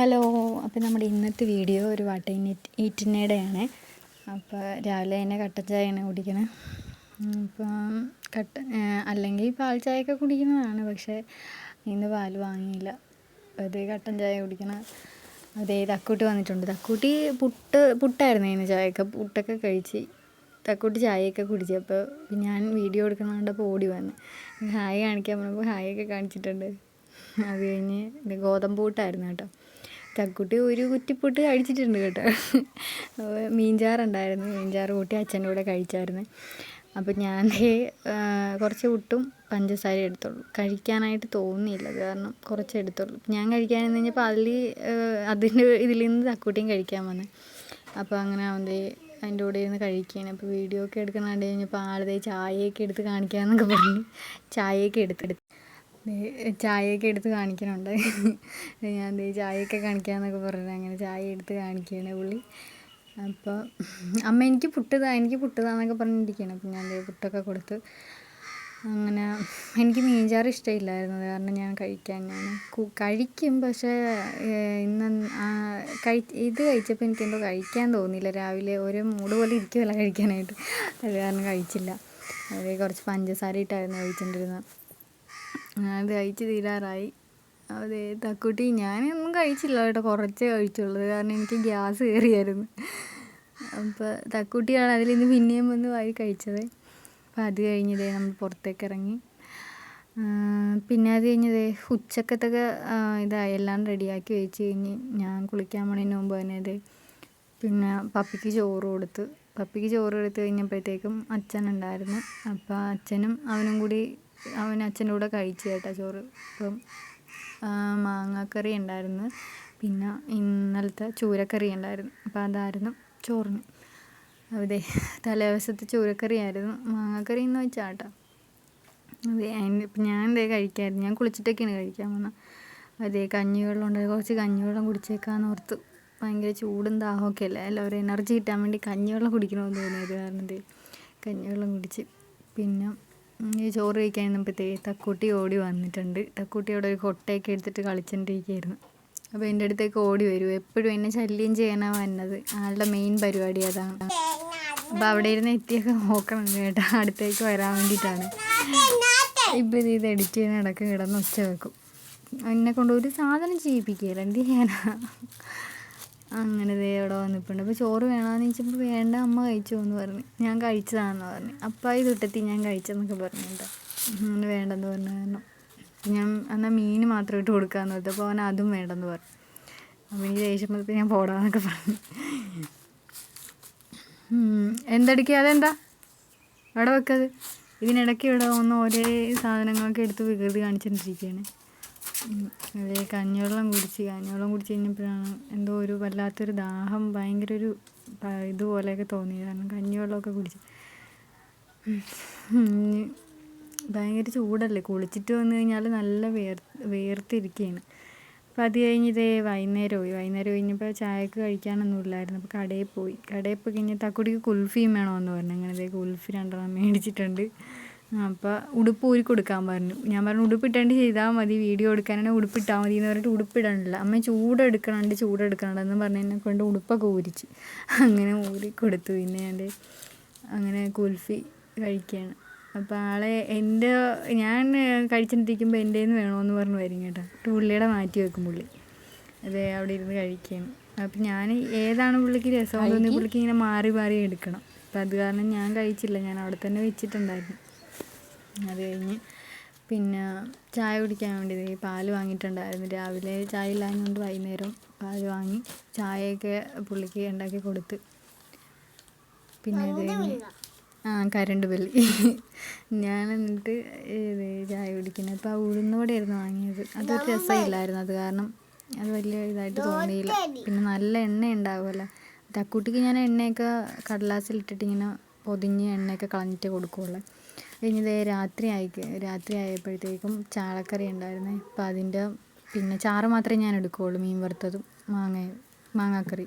Hello, അപ്പോൾ നമ്മുടെ ഇന്നത്തെ വീഡിയോ ഒരു ഈറ്റിനേടെയാണ്. അപ്പോൾ രാവിലെ തന്നെ കട്ടൻ ചായയാണ് കുടിക്കുന്നത്. അപ്പം അല്ലെങ്കിൽ പാൽ ചായയൊക്കെ കുടിക്കുന്നതാണ്, പക്ഷേ ഇന്ന് പാൽ വാങ്ങിയില്ല. അതേ കട്ടൻ ചായ കുടിക്കണം. അതേ തക്കൂട്ടി വന്നിട്ടുണ്ട്. തക്കൂട്ടി പുട്ടായിരുന്നു ഇന്ന് ചായയൊക്കെ. പുട്ടൊക്കെ കഴിച്ച് തക്കൂട്ടി ചായയൊക്കെ കുടിച്ചപ്പോൾ ഞാൻ വീഡിയോ എടുക്കണോണ്ടപ്പോൾ ഓടി വന്ന് ഹായ് കാണിക്കാൻ പറഞ്ഞപ്പോൾ ഹായൊക്കെ കാണിച്ചിട്ടുണ്ട്. അത് കഴിഞ്ഞ് ഗോതമ്പ് പുട്ടായിരുന്നു കേട്ടോ. തക്കുട്ടി ഒരു കുറ്റിപ്പുട്ട് കഴിച്ചിട്ടുണ്ട് കേട്ടോ. മീൻചാറുണ്ടായിരുന്നു, മീൻചാറ് കൂട്ടി അച്ഛൻ്റെ കൂടെ കഴിച്ചായിരുന്നു. അപ്പം ഞാൻ കുറച്ച് പുട്ടും പഞ്ചസാര എടുത്തുള്ളൂ. കഴിക്കാനായിട്ട് തോന്നിയില്ല, കാരണം കുറച്ച് എടുത്തുള്ളൂ. ഞാൻ കഴിക്കാനെന്ന് കഴിഞ്ഞപ്പോൾ അതിൻ്റെ ഇതിൽ നിന്ന് തക്കുട്ടിയും കഴിക്കാൻ വന്നു. അപ്പോൾ അങ്ങനെ അതിൻ്റെ കൂടെ ഇരുന്ന് കഴിക്കുകയാണ്. അപ്പോൾ വീഡിയോ ഒക്കെ എടുക്കുന്ന കണ്ടു കഴിഞ്ഞപ്പോൾ ആളതേ ചായയൊക്കെ എടുത്ത് കാണിക്കാമെന്നൊക്കെ പറഞ്ഞ് ചായയൊക്കെ എടുത്ത് കാണിക്കുന്നുണ്ട്. ഞാൻ ചായയൊക്കെ കാണിക്കാമെന്നൊക്കെ പറഞ്ഞു അങ്ങനെ ചായ എടുത്ത് കാണിക്കുകയാണ് പുള്ളി. അപ്പോൾ അമ്മ എനിക്ക് പുട്ടുതാന്നൊക്കെ പറഞ്ഞിരിക്കുകയാണ്. അപ്പോൾ ഞാൻ പുട്ടൊക്കെ കൊടുത്ത് അങ്ങനെ. എനിക്ക് മീൻചാറ് ഇഷ്ടമില്ലായിരുന്നു, കാരണം ഞാൻ കഴിക്കും, പക്ഷേ ഇന്ന് ഇത് കഴിച്ചപ്പോൾ എനിക്കെന്തോ കഴിക്കാൻ തോന്നിയില്ല. രാവിലെ ഒരു മൂഡ് പോലെ ഇരിക്കുമല്ല കഴിക്കാനായിട്ട്, അത് കാരണം കഴിച്ചില്ല. അത് കുറച്ച് പഞ്ചസാര ഇട്ടായിരുന്നു കഴിച്ചിട്ടിരുന്നത്. അത് കഴിച്ച് തീരാറായി. അതെ തക്കുട്ടി ഞാനൊന്നും കഴിച്ചില്ല കേട്ടോ, കുറച്ചേ കഴിച്ചുള്ളൂ, കാരണം എനിക്ക് ഗ്യാസ് കയറിയായിരുന്നു. അപ്പോൾ തക്കുട്ടിയാണ് അതിൽ നിന്ന് പിന്നെയും വന്ന് വാരി കഴിച്ചത്. അപ്പോൾ അത് കഴിഞ്ഞതേ നമ്മൾ പുറത്തേക്ക് ഇറങ്ങി. പിന്നെ അത് കഴിഞ്ഞതേ ഉച്ചക്കത്തൊക്കെ എല്ലാം റെഡിയാക്കി വെച്ച് കഴിഞ്ഞ് ഞാൻ കുളിക്കാൻ പോണതിന് മുമ്പ് തന്നെ പിന്നെ പപ്പിക്ക് ചോറ് കൊടുത്ത് കഴിഞ്ഞപ്പോഴത്തേക്കും അച്ഛനുണ്ടായിരുന്നു. അപ്പോൾ അച്ഛനും അവനും കൂടി അച്ഛൻ്റെ കൂടെ കഴിച്ചു കേട്ടോ ചോറ്. ഇപ്പം മാങ്ങാക്കറി ഉണ്ടായിരുന്നു, പിന്നെ ഇന്നലത്തെ ചൂരക്കറി ഉണ്ടായിരുന്നു. അപ്പോൾ അതായിരുന്നു ചോറിന്. അതെ തലേദിവസത്തെ ചൂരക്കറി ആയിരുന്നു, മാങ്ങാക്കറി എന്ന് വെച്ചാൽ കേട്ടോ. അതെ ഇപ്പം ഞാൻ കഴിക്കായിരുന്നു. ഞാൻ കുളിച്ചിട്ടൊക്കെയാണ് കഴിക്കാൻ വന്നത്. അതേ കഞ്ഞിവെള്ളം ഉണ്ടായി, കുറച്ച് കഞ്ഞിവെള്ളം കുടിച്ചേക്കാന്ന് ഓർത്ത്. ഭയങ്കര ചൂടും ദാഹമൊക്കെ അല്ലേ, ഒരു എനർജി കിട്ടാൻ വേണ്ടി കഞ്ഞിവെള്ളം കുടിക്കണമെന്ന് തോന്നിയത് കാരണം കഞ്ഞിവെള്ളം കുടിച്ച്. പിന്നെ ഈ ചോറ് കഴിക്കാൻ നിന്നപ്പോഴത്തേക്ക് തക്കൂട്ടി ഓടി വന്നിട്ടുണ്ട്. തക്കൂട്ടിയോടെ ഒരു കൊട്ടയൊക്കെ എടുത്തിട്ട് കളിച്ചുകൊണ്ടിരിക്കുകയായിരുന്നു. അപ്പോൾ എൻ്റെ അടുത്തേക്ക് ഓടി വരും, എപ്പോഴും എന്നെ ശല്യം ചെയ്യാനാണ് വന്നത്. ആളുടെ മെയിൻ പരിപാടി അതാണ്. അപ്പോൾ അവിടെ ഇരുന്ന് എത്തിയൊക്കെ നോക്കണം കേട്ടോ, അടുത്തേക്ക് വരാൻ വേണ്ടിയിട്ടാണ്. ഇപ്പോൾ ഇത് എഡിറ്റ് ചെയ്യുന്ന ഇടയ്ക്ക് കിടന്ന് ഒച്ച വെക്കും. എന്നെ കൊണ്ട് ഒരു സാധനം ചെയ്യിപ്പിക്കുകയില്ല, എന്ത് ചെയ്യാനാ. അങ്ങനെ അവിടെ വന്നിട്ടുണ്ട്. അപ്പോൾ ചോറ് വേണമെന്ന് ചോദിച്ചപ്പോൾ വേണ്ട അമ്മ കഴിച്ചോ എന്ന് പറഞ്ഞു. ഞാൻ കഴിച്ചതാണെന്ന് പറഞ്ഞു. അപ്പം ഈ തൊട്ടത്തി ഞാൻ കഴിച്ചെന്നൊക്കെ പറഞ്ഞു കേട്ടോ. അങ്ങനെ വേണ്ടെന്ന് പറഞ്ഞ കാരണം ഞാൻ എന്നാൽ മീൻ മാത്രം ഇട്ട് കൊടുക്കാമെന്ന് പറഞ്ഞു. അപ്പോൾ അവൻ അതും വേണ്ടെന്ന് പറഞ്ഞു. അപ്പോൾ എനിക്ക് ദേഷ്യം വന്നപ്പോൾ ഞാൻ പോടാന്നൊക്കെ പറഞ്ഞു. എന്തടിക്കുക, അതെന്താ അവിടെ വെക്കത്. ഇതിനിടയ്ക്ക് ഇവിടെ ഒന്ന് ഒരേ സാധനങ്ങളൊക്കെ എടുത്ത് വികൃതി കാണിച്ചുകൊണ്ടിരിക്കുകയാണ്. അതേ കഞ്ഞിവെള്ളം കുടിച്ച് കഴിഞ്ഞപ്പോഴാണ് എന്തോ ഒരു വല്ലാത്തൊരു ദാഹം, ഭയങ്കര ഒരു ഇതുപോലെയൊക്കെ തോന്നിയത്. കാരണം കഞ്ഞിവെള്ളമൊക്കെ കുടിച്ച് ഭയങ്കര ചൂടല്ലേ, കുളിച്ചിട്ട് വന്നു കഴിഞ്ഞാൽ നല്ല വേർത്തിരിക്കുകയാണ്. അപ്പോൾ അത് കഴിഞ്ഞ് വൈകുന്നേരം കഴിഞ്ഞപ്പോൾ ചായക്ക് കഴിക്കാനൊന്നും ഇല്ലായിരുന്നു. അപ്പോൾ കടയിൽ പോയി കഴിഞ്ഞ് തക്കുടിക്ക് കുൽഫിയും വേണമെന്ന് പറഞ്ഞു. അങ്ങനെ കുൽഫി 2 മേടിച്ചിട്ടുണ്ട്. അപ്പോൾ ഉടുപ്പ് ഊരി കൊടുക്കാൻ പറഞ്ഞു. ഞാൻ പറഞ്ഞു ഉടുപ്പിട്ടാണ്ട് ചെയ്താൽ മതി, വീഡിയോ എടുക്കാനാണെങ്കിൽ ഉടുപ്പിട്ടാൽ മതി എന്ന് പറഞ്ഞിട്ട് ഉടുപ്പിടാനില്ല. അമ്മ ചൂടെടുക്കണമെന്ന് പറഞ്ഞ് എന്നെ കൊണ്ട് ഉടുപ്പൊക്കെ ഊരിച്ച് അങ്ങനെ ഊരി കൊടുത്തു. പിന്നെ അങ്ങനെ കുൽഫി കഴിക്കുകയാണ്. അപ്പോൾ ഞാൻ കഴിച്ചിട്ടിരിക്കുമ്പോൾ എൻ്റെ നിന്ന് വേണമെന്ന് പറഞ്ഞു വരും കേട്ടോ. പുള്ളിയുടെ മാറ്റി വെക്കും പുള്ളി. അതെ അവിടെ ഇരുന്ന് കഴിക്കുകയാണ്. അപ്പം ഞാൻ ഏതാണ് പുള്ളിക്ക് രസം തോന്നി പുള്ളിക്ക് ഇങ്ങനെ മാറി എടുക്കണം. അപ്പം അത് കാരണം ഞാൻ കഴിച്ചില്ല, ഞാൻ അവിടെ തന്നെ വെച്ചിട്ടുണ്ടായിരുന്നു. അത് കഴിഞ്ഞ് പിന്നെ ചായ കുടിക്കാൻ വേണ്ടി പാല് വാങ്ങിയിട്ടുണ്ടായിരുന്നു. രാവിലെ ചായ ഇല്ലാഞ്ഞുകൊണ്ട് വൈകുന്നേരം പാല് വാങ്ങി ചായയൊക്കെ പുള്ളിക്ക് ഉണ്ടാക്കി കൊടുത്ത്. പിന്നെ അത് കഴിഞ്ഞ് കരണ്ട് ബില്ല് ഞാൻ എന്നിട്ട് ചായ കുടിക്കുന്നത്. അപ്പോൾ ഉഴുന്നുവടയായിരുന്നു വാങ്ങിയത്. അതൊരു രസമില്ലായിരുന്നു, അത് കാരണം അത് വലിയ ഇതായിട്ട് തോന്നിയില്ല. പിന്നെ നല്ല എണ്ണ ഉണ്ടാവുമല്ലോ. തക്കൂട്ടിക്ക് ഞാൻ എണ്ണയൊക്കെ കടലാസിലിട്ടിട്ട് ഇങ്ങനെ പൊതിഞ്ഞ് എണ്ണയൊക്കെ കളഞ്ഞിട്ട് കൊടുക്കുകയുള്ളൂ. കഴിഞ്ഞ് രാത്രി ആയപ്പോഴത്തേക്കും ചാളക്കറി ഉണ്ടായിരുന്നേ. അപ്പോൾ അതിൻ്റെ പിന്നെ ചാറ് മാത്രമേ ഞാൻ എടുക്കുകയുള്ളൂ, മീൻ വറുത്തതും മാങ്ങാക്കറി.